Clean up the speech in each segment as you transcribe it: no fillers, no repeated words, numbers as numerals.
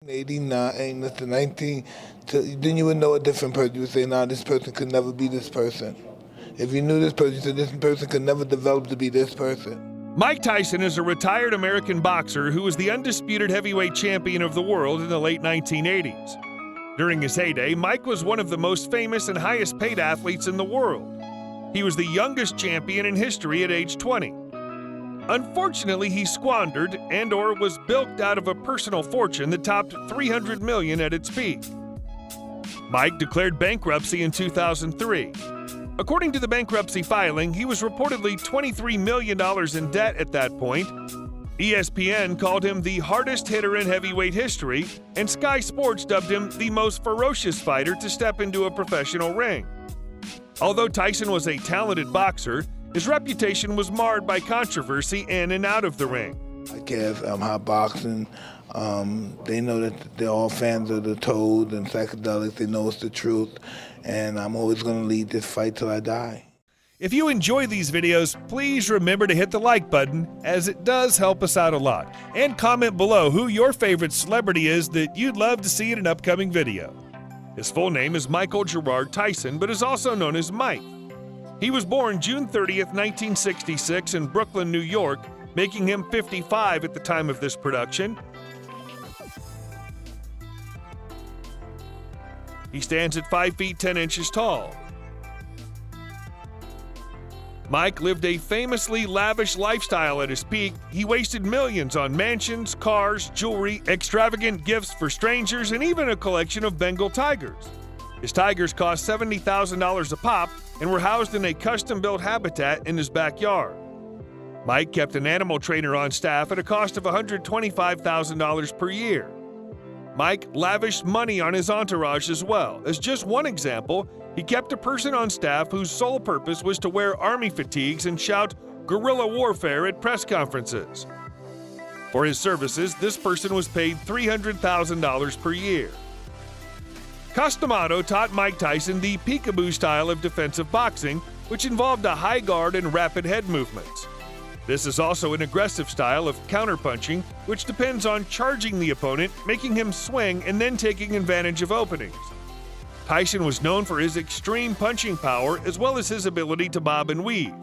89, that's the 19, then you would know a different person. You would say, nah, this person could never be this person. If you knew this person, you said this person could never develop to be this person. Mike Tyson is a retired American boxer who was the undisputed heavyweight champion of the world in the late 1980s. During his heyday, Mike was one of the most famous and highest paid athletes in the world. He was the youngest champion in history at age 20. Unfortunately, he squandered and/or was bilked out of a personal fortune that topped $300 million at its peak. Mike declared bankruptcy in 2003. According to the bankruptcy filing, he was reportedly $23 million in debt at that point. ESPN called him the hardest hitter in heavyweight history, and Sky Sports dubbed him the most ferocious fighter to step into a professional ring. Although Tyson was a talented boxer, his reputation was marred by controversy in and out of the ring. I guess hot boxing, they know that they're all fans of the toad and psychedelics. They know it's the truth, and I'm always going to lead this fight till I die. If you enjoy these videos, please remember to hit the like button, as it does help us out a lot. And comment below who your favorite celebrity is that you'd love to see in an upcoming video. His full name is Michael Gerard Tyson, but is also known as Mike. He was born June 30th, 1966 in Brooklyn, New York, making him 55 at the time of this production. He stands at 5 feet 10 inches tall. Mike lived a famously lavish lifestyle at his peak. He wasted millions on mansions, cars, jewelry, extravagant gifts for strangers, and even a collection of Bengal tigers. His tigers cost $70,000 a pop and were housed in a custom-built habitat in his backyard. Mike kept an animal trainer on staff at a cost of $125,000 per year. Mike lavished money on his entourage as well. As just one example, he kept a person on staff whose sole purpose was to wear army fatigues and shout guerrilla warfare at press conferences. For his services, this person was paid $300,000 per year. Customado taught Mike Tyson the peekaboo style of defensive boxing, which involved a high guard and rapid head movements. This is also an aggressive style of counterpunching, which depends on charging the opponent, making him swing, and then taking advantage of openings. Tyson was known for his extreme punching power as well as his ability to bob and weave.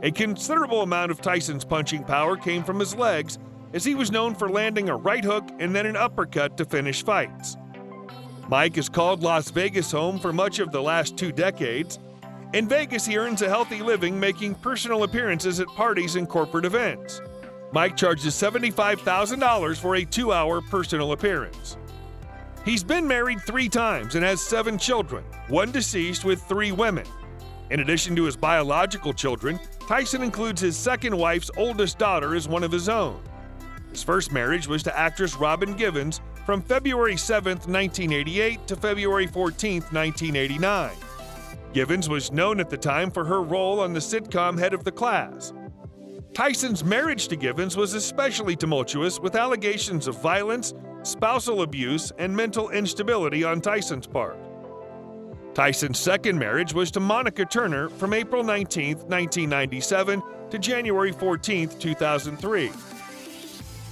A considerable amount of Tyson's punching power came from his legs, as he was known for landing a right hook and then an uppercut to finish fights. Mike has called Las Vegas home for much of the last 2 decades. In Vegas, he earns a healthy living making personal appearances at parties and corporate events. Mike charges $75,000 for a 2-hour personal appearance. He's been married 3 times and has 7 children, 1 deceased with 3 women. In addition to his biological children, Tyson includes his second wife's oldest daughter as one of his own. His first marriage was to actress Robin Givens from February 7, 1988 to February 14, 1989. Givens was known at the time for her role on the sitcom Head of the Class. Tyson's marriage to Givens was especially tumultuous, with allegations of violence, spousal abuse, and mental instability on Tyson's part. Tyson's second marriage was to Monica Turner from April 19, 1997 to January 14, 2003.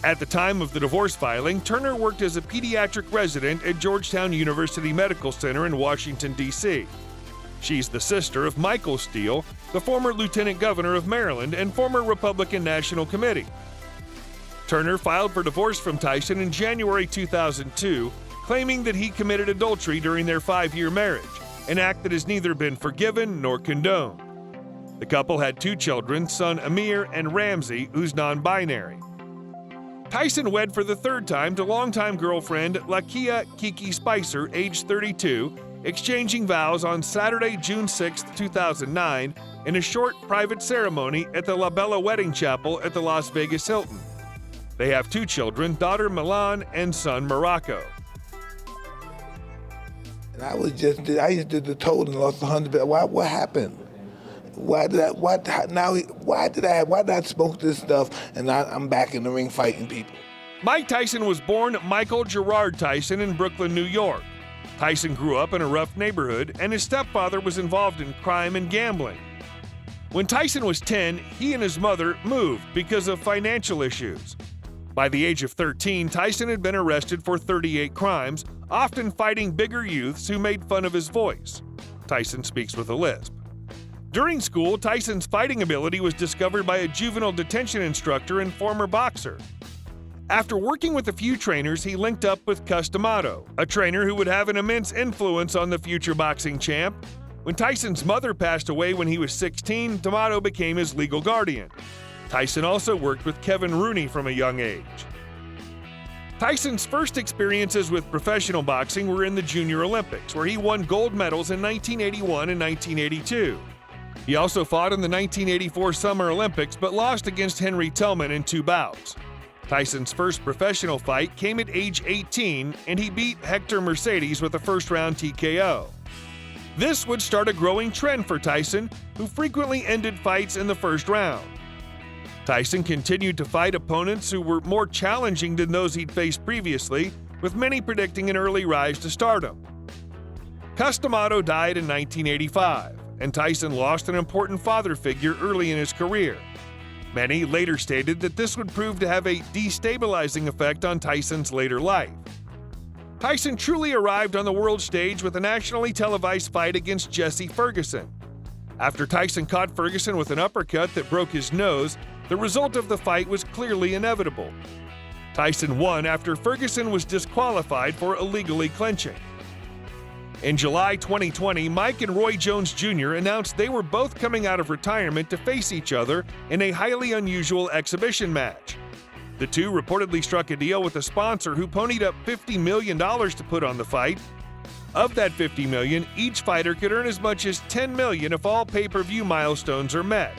At the time of the divorce filing, Turner worked as a pediatric resident at Georgetown University Medical Center in Washington, D.C. She's the sister of Michael Steele, the former lieutenant governor of Maryland and former Republican National Committee. Turner filed for divorce from Tyson in January 2002, claiming that he committed adultery during their 5-year marriage, an act that has neither been forgiven nor condoned. The couple had 2 children, son Amir and Ramsey, who's non-binary. Tyson wed for the 3rd time to longtime girlfriend Lakia Kiki Spicer, age 32, exchanging vows on Saturday, June 6, 2009, in a short private ceremony at the La Bella Wedding Chapel at the Las Vegas Hilton. They have 2 children, daughter Milan and son Morocco. And I just did the toad and lost 100. What happened? Why did I smoke this stuff and I'm back in the ring fighting people? Mike Tyson was born Michael Gerard Tyson in Brooklyn, New York. Tyson grew up in a rough neighborhood, and his stepfather was involved in crime and gambling. When Tyson was 10, he and his mother moved because of financial issues. By the age of 13, Tyson had been arrested for 38 crimes, often fighting bigger youths who made fun of his voice. Tyson speaks with a lisp. During school, Tyson's fighting ability was discovered by a juvenile detention instructor and former boxer. After working with a few trainers, he linked up with Cus D'Amato, a trainer who would have an immense influence on the future boxing champ. When Tyson's mother passed away when he was 16, D'Amato became his legal guardian. Tyson also worked with Kevin Rooney from a young age. Tyson's first experiences with professional boxing were in the Junior Olympics, where he won gold medals in 1981 and 1982. He also fought in the 1984 Summer Olympics but lost against Henry Tillman in 2 bouts. Tyson's first professional fight came at age 18, and he beat Hector Mercedes with a first-round TKO. This would start a growing trend for Tyson, who frequently ended fights in the first round. Tyson continued to fight opponents who were more challenging than those he'd faced previously, with many predicting an early rise to stardom. Cus D'Amato died in 1985, and Tyson lost an important father figure early in his career. Many later stated that this would prove to have a destabilizing effect on Tyson's later life. Tyson truly arrived on the world stage with a nationally televised fight against Jesse Ferguson. After Tyson caught Ferguson with an uppercut that broke his nose, the result of the fight was clearly inevitable. Tyson won after Ferguson was disqualified for illegally clinching. In July 2020, Mike and Roy Jones Jr. announced they were both coming out of retirement to face each other in a highly unusual exhibition match. The two reportedly struck a deal with a sponsor who ponied up $50 million to put on the fight. Of that $50 million, each fighter could earn as much as $10 million if all pay-per-view milestones are met.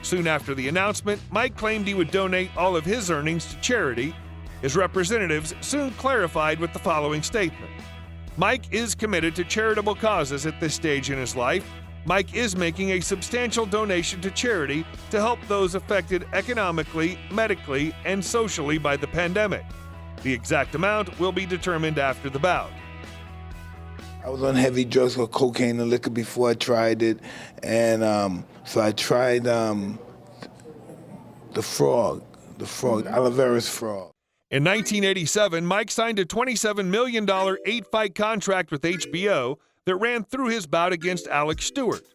Soon after the announcement, Mike claimed he would donate all of his earnings to charity. His representatives soon clarified with the following statement: Mike is committed to charitable causes at this stage in his life. Mike is making a substantial donation to charity to help those affected economically, medically, and socially by the pandemic. The exact amount will be determined after the bout. I was on heavy drugs or cocaine and liquor before I tried it, and so I tried the frog, Oliveira's frog. In 1987, Mike signed a $27 million 8-fight contract with HBO that ran through his bout against Alex Stewart.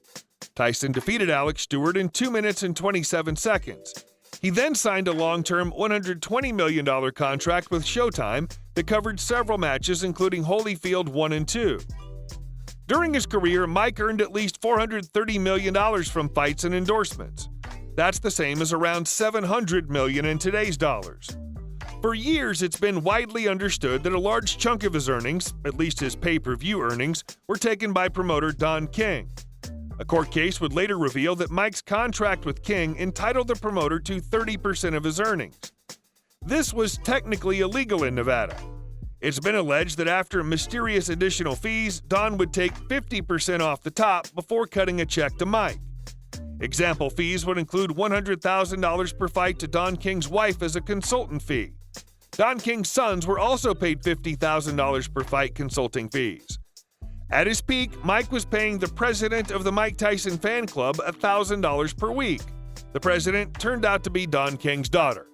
Tyson defeated Alex Stewart in 2 minutes and 27 seconds. He then signed a long-term $120 million contract with Showtime that covered several matches, including Holyfield 1 and 2. During his career, Mike earned at least $430 million from fights and endorsements. That's the same as around $700 million in today's dollars. For years, it's been widely understood that a large chunk of his earnings, at least his pay-per-view earnings, were taken by promoter Don King. A court case would later reveal that Mike's contract with King entitled the promoter to 30% of his earnings. This was technically illegal in Nevada. It's been alleged that after mysterious additional fees, Don would take 50% off the top before cutting a check to Mike. Example fees would include $100,000 per fight to Don King's wife as a consultant fee. Don King's sons were also paid $50,000 per fight consulting fees. At his peak, Mike was paying the president of the Mike Tyson fan club $1,000 per week. The president turned out to be Don King's daughter.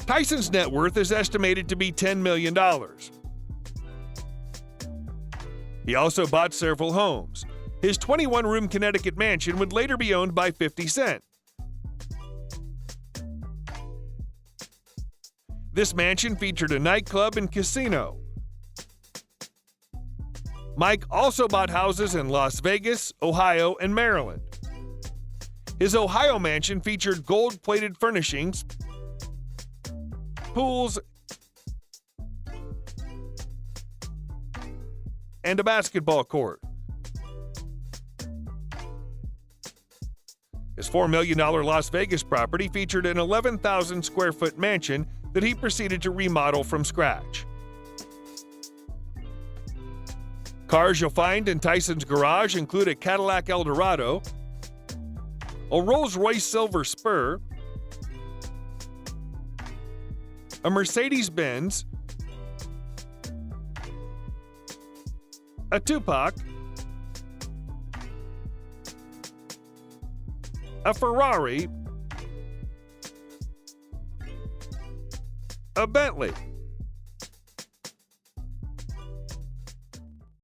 Tyson's net worth is estimated to be $10 million. He also bought several homes. His 21-room Connecticut mansion would later be owned by 50 Cent. This mansion featured a nightclub and casino. Mike also bought houses in Las Vegas, Ohio, and Maryland. His Ohio mansion featured gold-plated furnishings, pools, and a basketball court. His $4 million Las Vegas property featured an 11,000 square foot mansion that he proceeded to remodel from scratch. Cars you'll find in Tyson's garage include a Cadillac Eldorado, a Rolls-Royce Silver Spur, a Mercedes-Benz, a Tupac, a Ferrari, a Bentley.